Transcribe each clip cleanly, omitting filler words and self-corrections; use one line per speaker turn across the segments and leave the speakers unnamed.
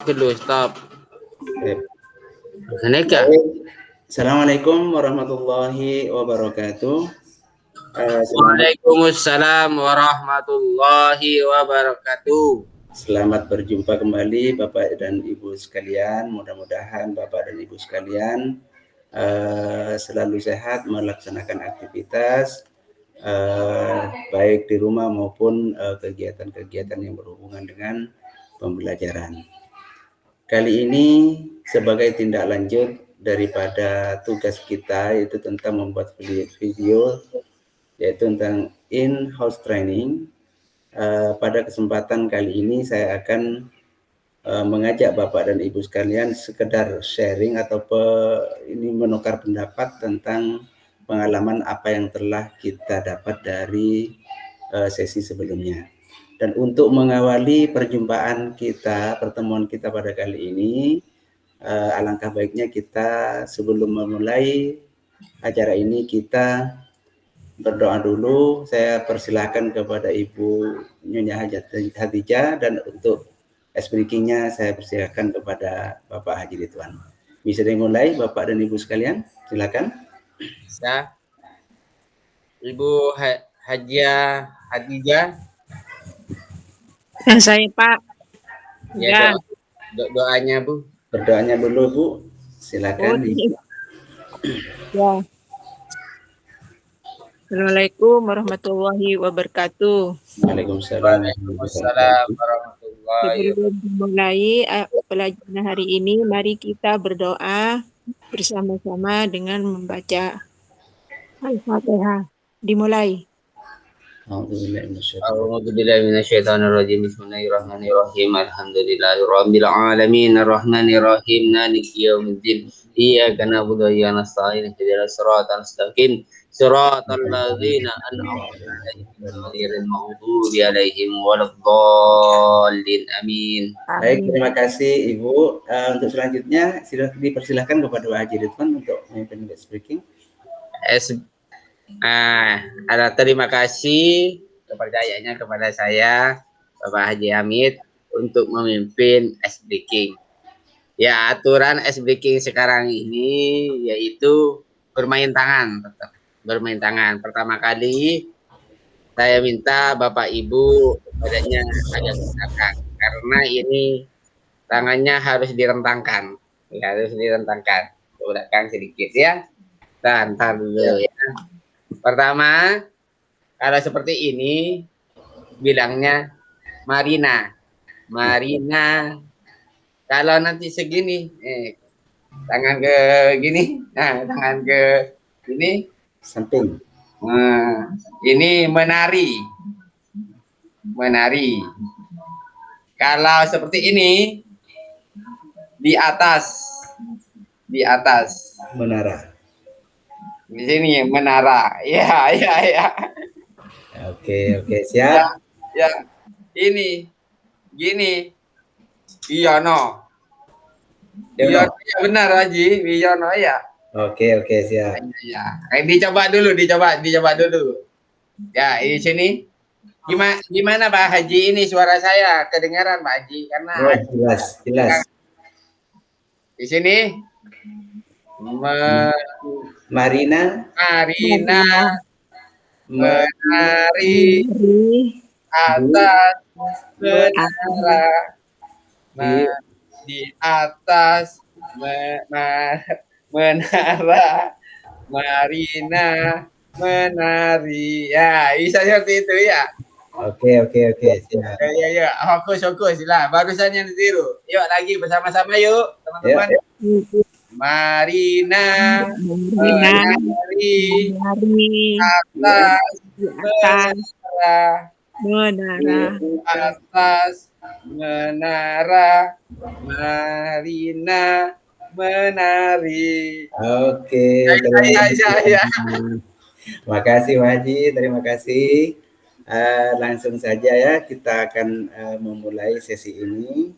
Dulu stop.
Baik.
Seneca.
Assalamualaikum warahmatullahi wabarakatuh.
Waalaikumsalam warahmatullahi wabarakatuh.
Selamat berjumpa kembali Bapak dan Ibu sekalian. Mudah-mudahan Bapak dan Ibu sekalian selalu sehat melaksanakan aktivitas baik di rumah maupun kegiatan-kegiatan yang berhubungan dengan pembelajaran. Kali ini sebagai tindak lanjut daripada tugas kita yaitu tentang membuat video yaitu tentang in-house training. Pada kesempatan kali ini saya akan mengajak Bapak dan Ibu sekalian sekedar sharing atau ini menukar pendapat tentang pengalaman apa yang telah kita dapat dari sesi sebelumnya. Dan untuk mengawali pertemuan kita pada kali ini, alangkah baiknya kita sebelum memulai acara ini kita berdoa dulu. Saya persilahkan kepada Ibu Nyonya Hadijah dan untuk speakingnya saya persilahkan kepada Bapak Haji Ridwan. Bisa dimulai Bapak dan Ibu sekalian, silakan.
Bisa. Ibu Hajiah Hadijah.
Saya Pak.
Ya, doanya Bu.
Berdoanya dulu Bu, silakan.
Ya. Assalamualaikum warahmatullahi wabarakatuh.
Waalaikumsalam
warahmatullahi wabarakatuh.
Sebelum dimulai pelajaran hari ini, mari kita berdoa bersama-sama dengan membaca Al-Fatihah. Dimulai.
A'udzubillahi minasyaitonirrajim. Bismillahirrahmanirrahim. Alhamdulillahirabbil alamin arrahmanirrahim maliki yaumiddin. Iyyaka na'budu wa iyyaka nasta'in ihdinas siratal mustaqim siratal ladzina an'amta 'alaihim ghairil maghdubi 'alaihim waladdallin. Amin.
Baik, terima kasih Ibu. Untuk selanjutnya dipersilahkan kepada Pak Haji Ridwan untuk memimpin speaking.
Ada terima kasih kepercayaannya kepada saya Bapak Haji Hamid untuk memimpin S-Breaking. Ya, aturan S-Breaking sekarang ini yaitu bermain tangan, tetap bermain tangan. Pertama kali saya minta Bapak Ibu badannya agak ke belakang karena ini tangannya harus direntangkan. Ya, harus direntangkan ke belakang sedikit ya. Ntar dulu ya. Pertama, kalau seperti ini bilangnya Marina. Marina. Kalau nanti segini, tangan ke gini, nah tangan ke gini,
samping.
Nah, ini menari. Menari. Kalau seperti ini di atas. Di atas.
Menara.
Di sini menara. Ya.
Oke, siap.
Ya. Ini gini. Wiyono. Wiyono ya benar Haji, Wiyono ya.
Oke, siap.
Ya. Dicoba dulu. Ya, di sini. Gimana Pak Haji ini suara saya kedengaran Pak Haji karena
jelas.
Di sini
Marina
menari atas menara di atas menara Marina menari. Ya, bisa seperti itu ya.
Oke, siap.
Ya. Fokus lah. Barusan yang ditiru. Yuk lagi bersama-sama yuk, teman-teman. Marina menari atas menara atas menara Marina menari.
Oke.
Ya.
Makasih Haji, terima kasih. Langsung saja ya, kita akan memulai sesi ini.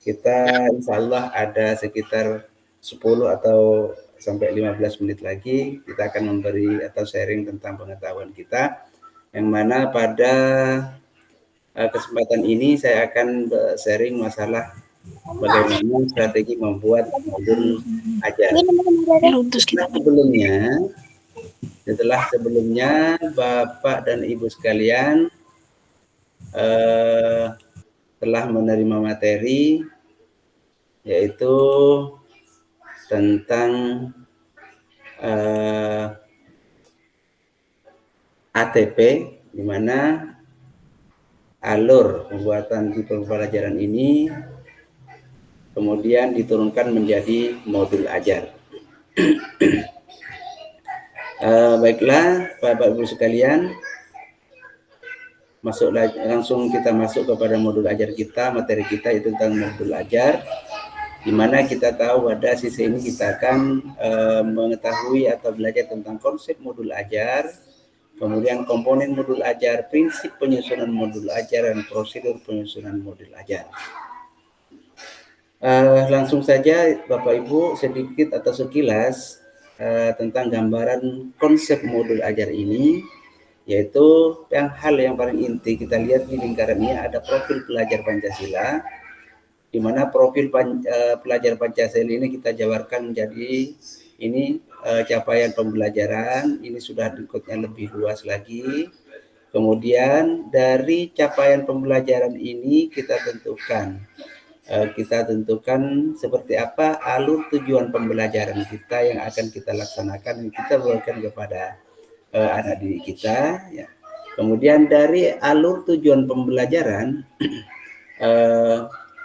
Kita insya Allah ada sekitar 10 atau sampai 15 menit lagi kita akan memberi atau sharing tentang pengetahuan kita, yang mana pada kesempatan ini saya akan sharing masalah bagaimana strategi membuat modul ajar. Setelah sebelumnya Bapak dan Ibu sekalian telah menerima materi yaitu tentang ATP, di mana alur pembuatan tipe pembelajaran ini kemudian diturunkan menjadi modul ajar. Baiklah Bapak Ibu sekalian, langsung kita masuk kepada modul ajar kita. Materi kita itu tentang modul ajar, di mana kita tahu pada sisi ini kita akan mengetahui atau belajar tentang konsep modul ajar, kemudian komponen modul ajar, prinsip penyusunan modul ajar, dan prosedur penyusunan modul ajar. Langsung saja Bapak Ibu, sedikit atau sekilas tentang gambaran konsep modul ajar ini, yaitu hal yang paling inti kita lihat di lingkaran ini ada profil pelajar Pancasila, di mana profil pelajar Pancasila ini kita jabarkan menjadi ini capaian pembelajaran, ini sudah berikutnya lebih luas lagi. Kemudian dari capaian pembelajaran ini kita tentukan seperti apa alur tujuan pembelajaran kita yang akan kita laksanakan, kita berikan kepada anak didik kita. Ya. Kemudian dari alur tujuan pembelajaran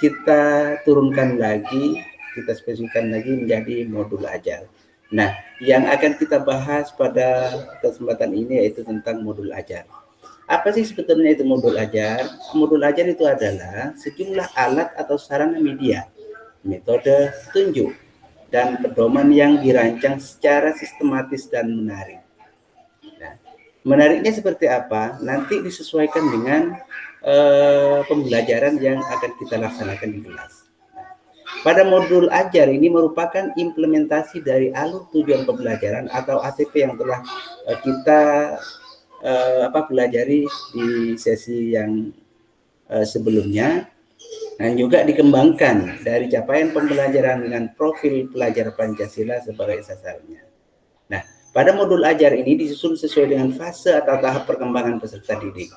kita turunkan lagi, kita spesifikkan lagi menjadi modul ajar. Nah, yang akan kita bahas pada kesempatan ini yaitu tentang modul ajar. Apa sih sebetulnya itu modul ajar? Modul ajar itu adalah sejumlah alat atau sarana media, metode, tunjuk, dan pedoman yang dirancang secara sistematis dan menarik. Nah, menariknya seperti apa? Nanti disesuaikan dengan pembelajaran yang akan kita laksanakan di kelas. Pada modul ajar ini merupakan implementasi dari alur tujuan pembelajaran atau ATP yang telah kita pelajari di sesi yang sebelumnya, dan juga dikembangkan dari capaian pembelajaran dengan profil pelajar Pancasila sebagai sasarannya. Nah, pada modul ajar ini disusun sesuai dengan fase atau tahap perkembangan peserta didik,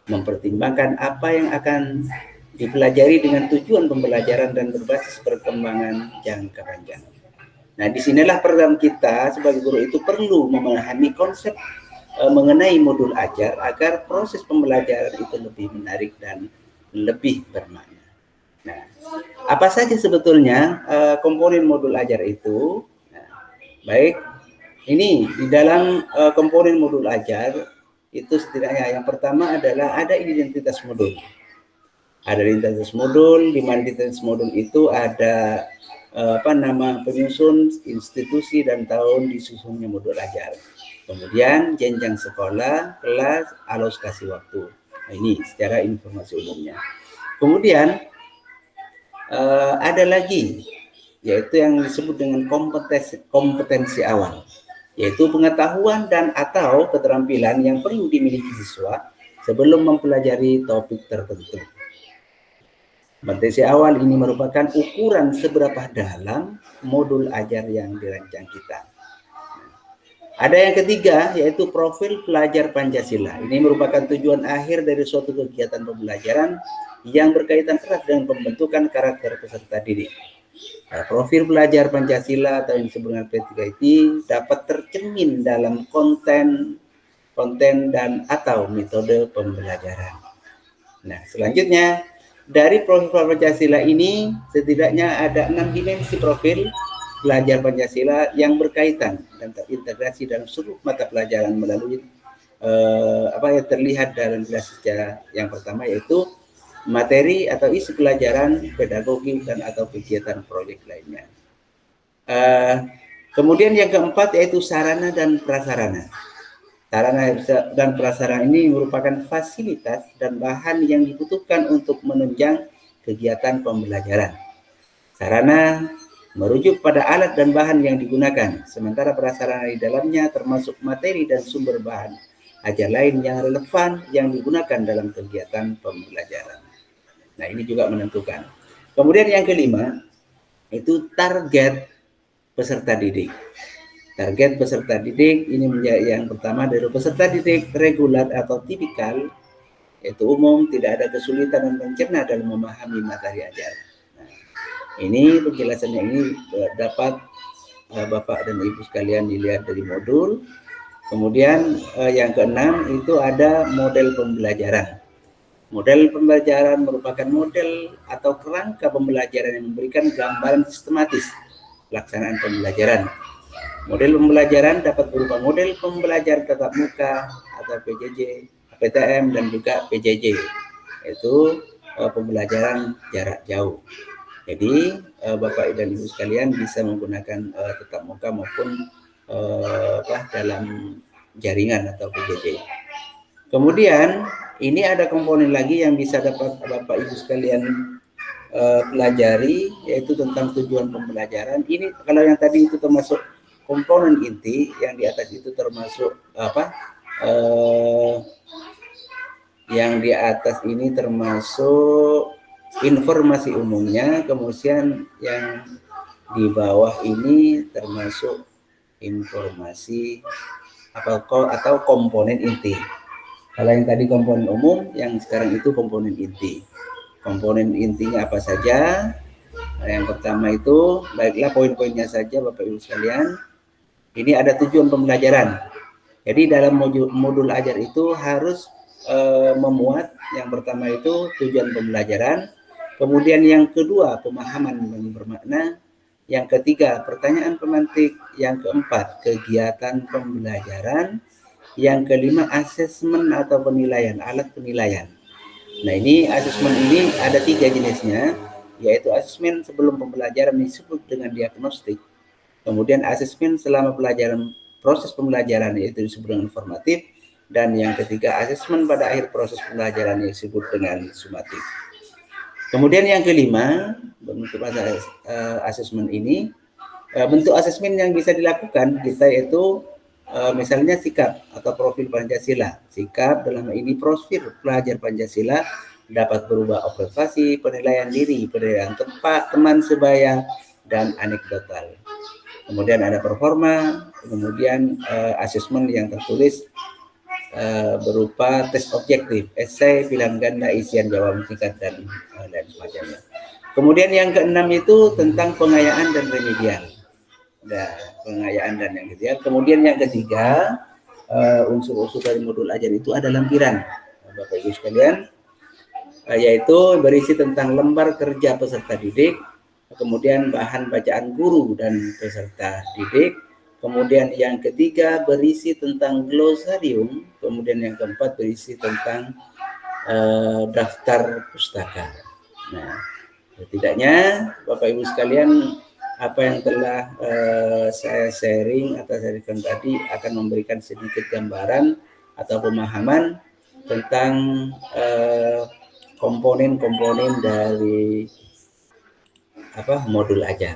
mempertimbangkan apa yang akan dipelajari dengan tujuan pembelajaran dan berbasis perkembangan jangka panjang. Nah, disinilah program kita sebagai guru itu perlu memahami konsep mengenai modul ajar agar proses pembelajaran itu lebih menarik dan lebih bermakna. Nah, apa saja sebetulnya komponen modul ajar itu? Nah, baik, ini di dalam komponen modul ajar itu setidaknya yang pertama adalah ada identitas modul. Ada identitas modul, di mana identitas modul itu ada nama penyusun, institusi, dan tahun disusunnya modul ajar. Kemudian jenjang sekolah, kelas, alokasi waktu. Nah, ini secara informasi umumnya. Kemudian ada lagi, yaitu yang disebut dengan kompetensi awal, yaitu pengetahuan dan atau keterampilan yang perlu dimiliki siswa sebelum mempelajari topik tertentu. Kompetensi awal ini merupakan ukuran seberapa dalam modul ajar yang dirancang kita. Ada yang ketiga, yaitu profil pelajar Pancasila. Ini merupakan tujuan akhir dari suatu kegiatan pembelajaran yang berkaitan erat dengan pembentukan karakter peserta didik. Nah, profil pelajar Pancasila atau yang disebut dengan P3IT dapat tercermin dalam konten dan atau metode pembelajaran. Nah, selanjutnya dari profil Pancasila ini setidaknya ada 6 dimensi profil pelajar Pancasila yang berkaitan dan terintegrasi dalam seluruh mata pelajaran melalui yang terlihat dalam jelasnya. Yang pertama yaitu materi atau isi pelajaran, pedagogi, dan atau kegiatan proyek lainnya. Kemudian yang keempat yaitu sarana dan prasarana. Sarana dan prasarana ini merupakan fasilitas dan bahan yang dibutuhkan untuk menunjang kegiatan pembelajaran. Sarana merujuk pada alat dan bahan yang digunakan, sementara prasarana di dalamnya termasuk materi dan sumber bahan ajar lain yang relevan yang digunakan dalam kegiatan pembelajaran. Nah, ini juga menentukan. Kemudian yang kelima itu target peserta didik. Target peserta didik ini menjadi yang pertama dari peserta didik reguler atau tipikal, yaitu umum, tidak ada kesulitan dan mencerna dalam memahami materi ajar. Nah, ini penjelasannya ini dapat Bapak dan Ibu sekalian dilihat dari modul. Kemudian yang keenam itu ada model pembelajaran. Model pembelajaran merupakan model atau kerangka pembelajaran yang memberikan gambaran sistematis pelaksanaan pembelajaran. Model pembelajaran dapat berupa model pembelajaran tatap muka atau PJJ, PTM, dan juga PJJ, yaitu pembelajaran jarak jauh. Jadi Bapak dan Ibu sekalian bisa menggunakan tatap muka maupun dalam jaringan atau PJJ. Kemudian ini ada komponen lagi yang bisa dapat Bapak Ibu sekalian pelajari, yaitu tentang tujuan pembelajaran. Ini kalau yang tadi itu termasuk komponen inti, yang di atas itu termasuk yang di atas ini termasuk informasi umumnya, kemudian yang di bawah ini termasuk informasi atau komponen inti. Kalau yang tadi komponen umum, yang sekarang itu komponen inti. Komponen intinya apa saja? Nah, yang pertama itu, baiklah poin-poinnya saja Bapak Ibu sekalian. Ini ada tujuan pembelajaran. Jadi dalam modul ajar itu harus memuat yang pertama itu tujuan pembelajaran, kemudian yang kedua pemahaman yang bermakna, yang ketiga pertanyaan pemantik, yang keempat kegiatan pembelajaran, yang kelima asesmen atau penilaian, alat penilaian. Nah, ini asesmen ini ada 3 jenisnya, yaitu asesmen sebelum pembelajaran disebut dengan diagnostik. Kemudian asesmen selama pelajaran, proses pembelajaran, yaitu disebut dengan formatif. Dan yang ketiga asesmen pada akhir proses pembelajaran yang disebut dengan sumatif. Kemudian yang kelima, bentuk asesmen ini, bentuk asesmen yang bisa dilakukan kita yaitu misalnya sikap atau profil Pancasila. Sikap dalam ini profil pelajar Pancasila dapat berubah observasi, penilaian diri, penilaian tempat, teman sebaya, dan anekdotal. Kemudian ada performa, kemudian asesmen yang tertulis berupa tes objektif, esai, pilihan ganda, isian jawaban singkat, dan lain semacamnya. Kemudian yang keenam itu tentang pengayaan dan remedial. Nah, pengayaan dan yang remedial. Kemudian yang ketiga, unsur-unsur dari modul ajar itu ada lampiran, Bapak Ibu sekalian, yaitu berisi tentang lembar kerja peserta didik, kemudian bahan bacaan guru dan peserta didik, kemudian yang ketiga berisi tentang glosarium, kemudian yang keempat berisi tentang daftar pustaka. Nah, setidaknya Bapak Ibu sekalian, apa yang telah saya sharing atau sharingkan tadi akan memberikan sedikit gambaran atau pemahaman tentang komponen-komponen dari modul ajar.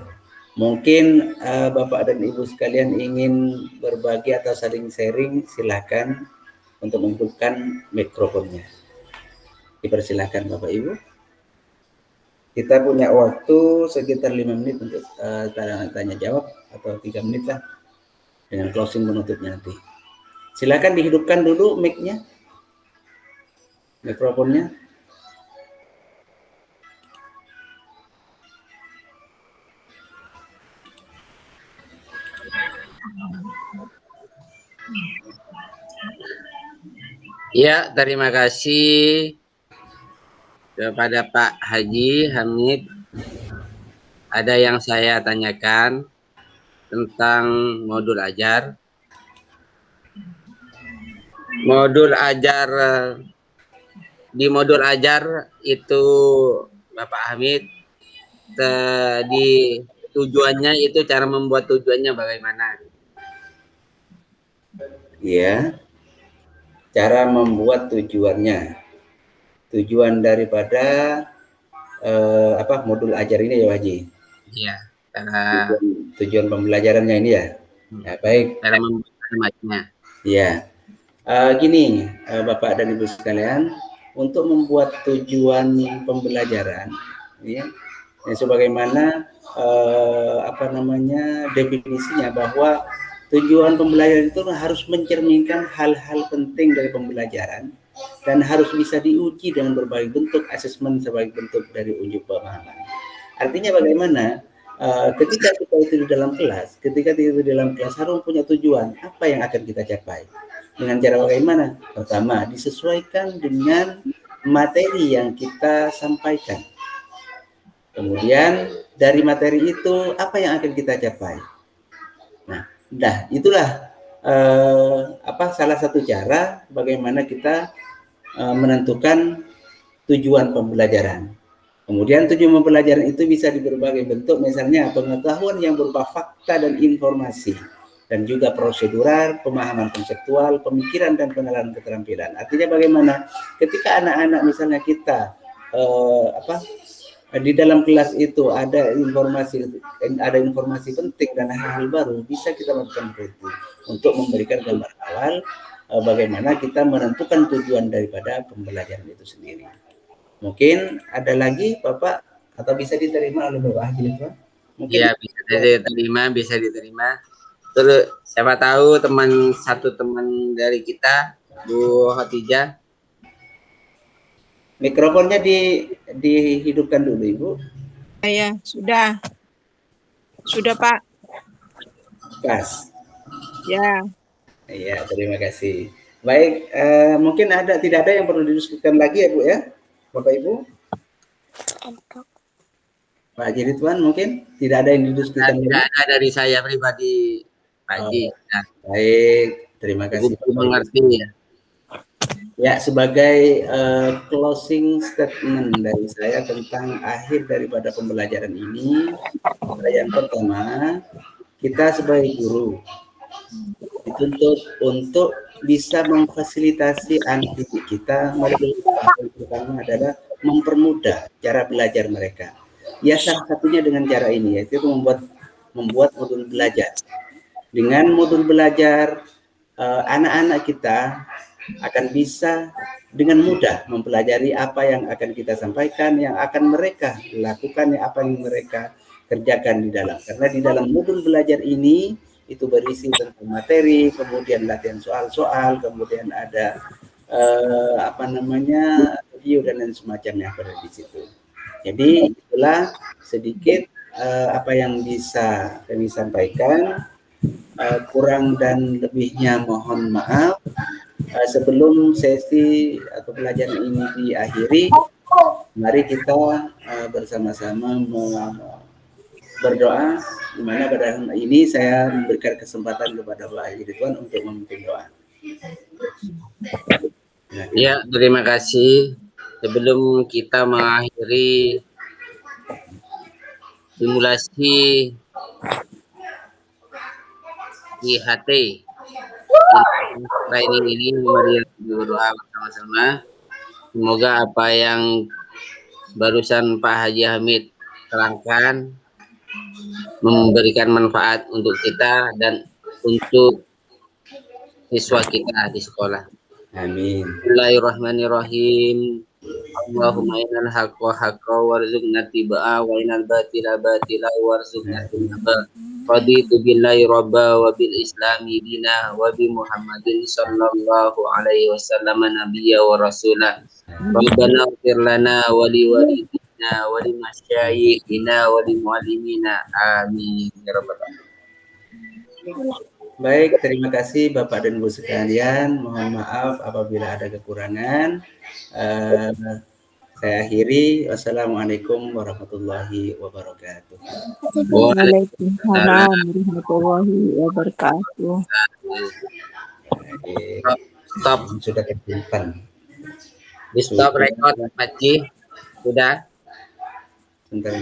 Mungkin Bapak dan Ibu sekalian ingin berbagi atau saling sharing, silakan untuk menghidupkan mikrofonnya. Dipersilakan Bapak Ibu. Kita punya waktu sekitar 5 menit untuk tanya jawab, atau 3 menit lah dengan closing penutupnya nanti. Silakan dihidupkan dulu mic-nya, mikrofonnya.
Ya, terima kasih kepada Pak Haji Hamid. Ada yang saya tanyakan tentang modul ajar. Di modul ajar itu Bapak Hamid, di tujuannya itu cara membuat tujuannya bagaimana?
Ya, cara membuat tujuannya. Tujuan daripada modul ajar ini ya Pak Haji?
Iya.
Tujuan pembelajarannya ini ya. Ya baik.
Cara membuat kalimatnya.
Ya. Gini Bapak dan Ibu sekalian, untuk membuat tujuan pembelajaran, ya, Ya, sebagaimana definisinya bahwa tujuan pembelajaran itu harus mencerminkan hal-hal penting dari pembelajaran dan harus bisa diuji dengan berbagai bentuk asesmen sebagai bentuk dari uji pemahaman. Artinya bagaimana ketika kita itu di dalam kelas, harus punya tujuan apa yang akan kita capai. Dengan cara bagaimana? Pertama, disesuaikan dengan materi yang kita sampaikan. Kemudian dari materi itu apa yang akan kita capai. Nah, itulah salah satu cara bagaimana kita menentukan tujuan pembelajaran. Kemudian tujuan pembelajaran itu bisa di berbagai bentuk, misalnya pengetahuan yang berupa fakta dan informasi, dan juga prosedural, pemahaman konseptual, pemikiran dan pengenalan keterampilan. Artinya bagaimana ketika anak-anak misalnya kita di dalam kelas itu ada informasi penting dan hal-hal baru, bisa kita lakukan itu untuk memberikan gambar awal bagaimana kita menentukan tujuan daripada pembelajaran itu sendiri. Mungkin ada lagi Bapak, atau bisa diterima oleh Bapak Haji Ridwan? Mungkin
ya bisa diterima. Terus siapa tahu satu teman dari kita, Bu Khotijah.
Mikrofonnya dihidupkan dulu, Ibu.
Ya, sudah. Sudah, Pak.
Pas.
Ya.
Iya, terima kasih. Baik, mungkin tidak ada yang perlu didiskusikan lagi ya, Bu ya? Bapak Ibu? Pak Haji Ridwan mungkin tidak ada yang didiskusikan lagi?
Tidak ada dari saya pribadi, Pak Haji.
Baik, terima kasih.
Ibu mengerti ya.
Ya, sebagai closing statement dari saya tentang akhir daripada pembelajaran ini, yang pertama, kita sebagai guru dituntut untuk bisa memfasilitasi anak didik kita. Pertama adalah mempermudah cara belajar mereka. Ya, salah satunya dengan cara ini, yaitu membuat modul belajar. Dengan modul belajar, anak-anak kita akan bisa dengan mudah mempelajari apa yang akan kita sampaikan, yang akan mereka lakukan, apa yang mereka kerjakan di dalam. Karena di dalam modul belajar ini itu berisi tentang materi, kemudian latihan soal-soal, kemudian ada review dan lain semacamnya pada di situ. Jadi itulah sedikit apa yang bisa kami sampaikan. Kurang dan lebihnya mohon maaf. Sebelum sesi atau pelajaran ini diakhiri, mari kita bersama-sama berdoa, di mana pada hari ini saya memberikan kesempatan kepada Pak Haji Ridwan untuk memimpin doa.
Ya, terima kasih. Sebelum kita mengakhiri simulasi IHT training ini, mari berdoa bersama-sama. Semoga apa yang barusan Pak Haji Hamid terangkan memberikan manfaat untuk kita dan untuk siswa kita di sekolah.
Amin.
Bismillahirrahmanirrahim. Allahumma innal haqqa haqqa warzuqna tibaa wa innal batila batila warzuqna tinaba. Raditu billahi rabba wa bil islami dina wa bi Muhammadin sallallahu alaihi wasallam nabiyya wa rasulah. Rabbana ighfir lana wa li walidina wa li masyayikhina wa li muallimina. Amin ya rabbal alamin.
Baik, terima kasih Bapak dan Ibu sekalian. Mohon maaf apabila ada kekurangan. Saya akhiri. Wassalamualaikum warahmatullahi wabarakatuh.
Waalaikumsalam warahmatullahi wabarakatuh.
Stop.
Sudah kesimpan.
Di stop record, Pak Haji. Sudah.
Sebentar.